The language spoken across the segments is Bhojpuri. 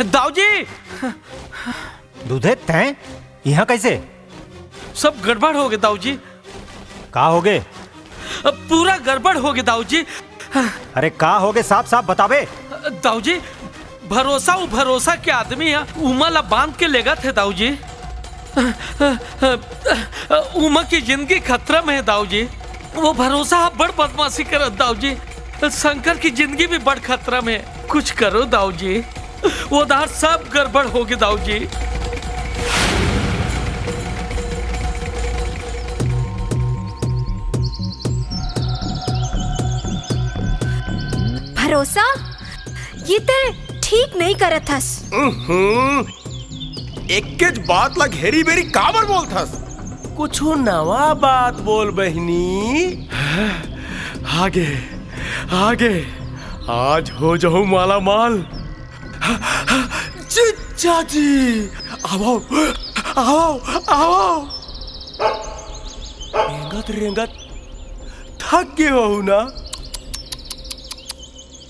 दाऊजी। दूधे तैं यहाँ कैसे? सब गड़बड़ हो गए दाऊजी। का हो गए? पूरा गड़बड़ हो गया दाऊजी। अरे का हो गए, साफ साफ बतावे। दाऊजी भरोसा के आदमी है, उमा ला बांध के लेगा थे दाऊजी। उमा की जिंदगी खतरा में है दाऊजी। वो भरोसा बड़ बदमाशी करत दाऊजी। शंकर की जिंदगी भी बड़ खतरा में है। कुछ करो दाऊजी, वो दार सब गड़बड़ हो गए दाऊजी। भरोसा ये ते ठीक नहीं करत हस। एक बात ला घेरी बेरी काबर बोलथस? कुछ नवा बात बोल बहनी। आगे आगे आज हो जाऊं माला माल। जीजा जी आओ आओ आओ। रेंगत रेंगत थक गए हो ना?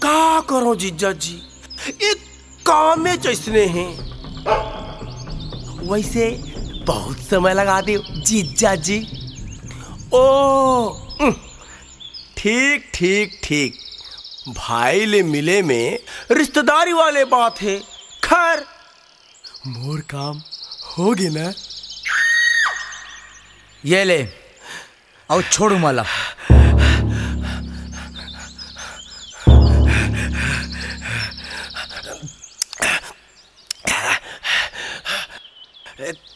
का करो जीजा जी, एक काम में जैसने हैं वैसे बहुत समय लगा दे जीजा जी। ओ ठीक ठीक ठीक, भाई ले मिले में रिश्तेदारी वाले बात है। खैर मोर काम हो गया ना? ये ले और छोड़ू माला।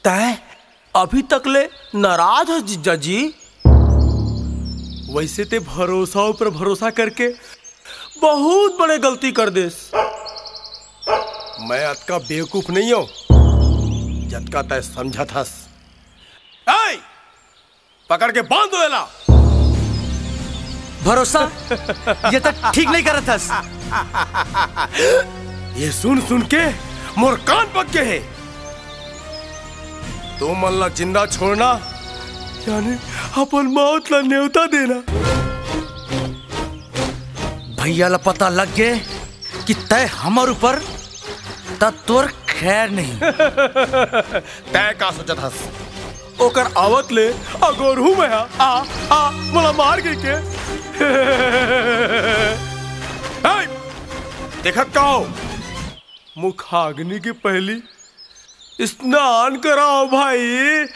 तय अभी तक ले नाराज है जीजा जी? वैसे ते भरोसा ऊपर भरोसा करके बहुत बड़े गलती कर देस। मैं अतका बेवकूफ नहीं हूं जतका तय समझा था। पकड़ के बांध दो एला। भरोसा ये तो ठीक नहीं करत हस। ये सुन सुन के मोर कान पक गए है। तो मन ला जिंदा छोड़ना यानी अपन मौत ला न्योता देना। भैया ला पता लग गए कि तय हमार ऊपर तोर खैर नहीं। तय का सोचा था? ओकर आवत ले अगोर हूँ मैं। आ मोला मार गई के। देखत का हो, मुखाग्नि की पहली स्नान कराओ भाई।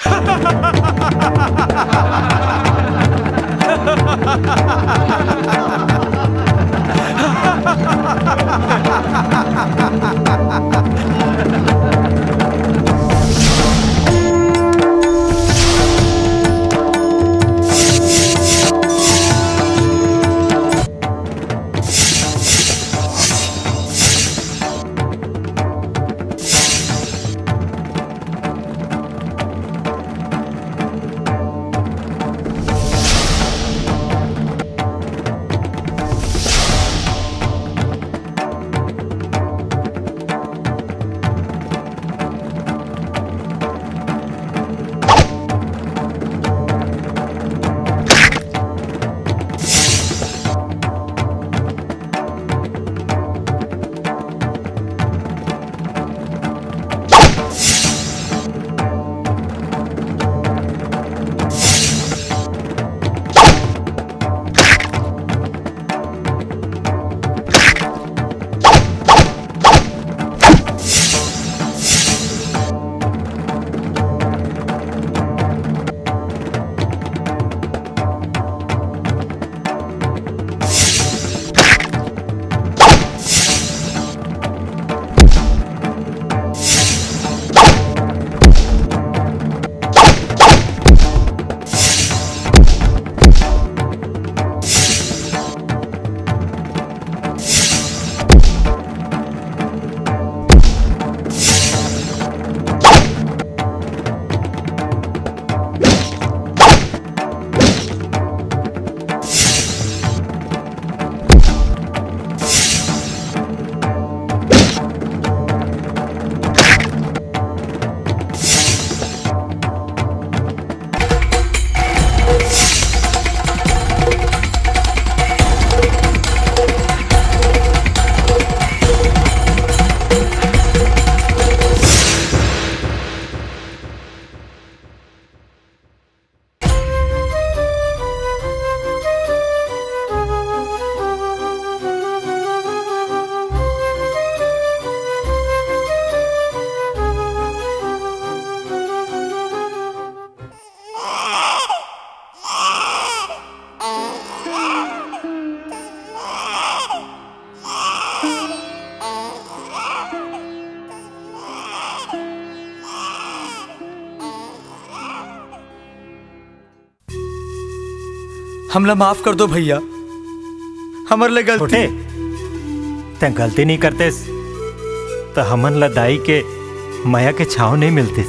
हमला माफ कर दो भैया, हमर ले गलती। छोटे ते गलती नहीं करते तो हमन ला दाई के माया के छाव नहीं मिलते।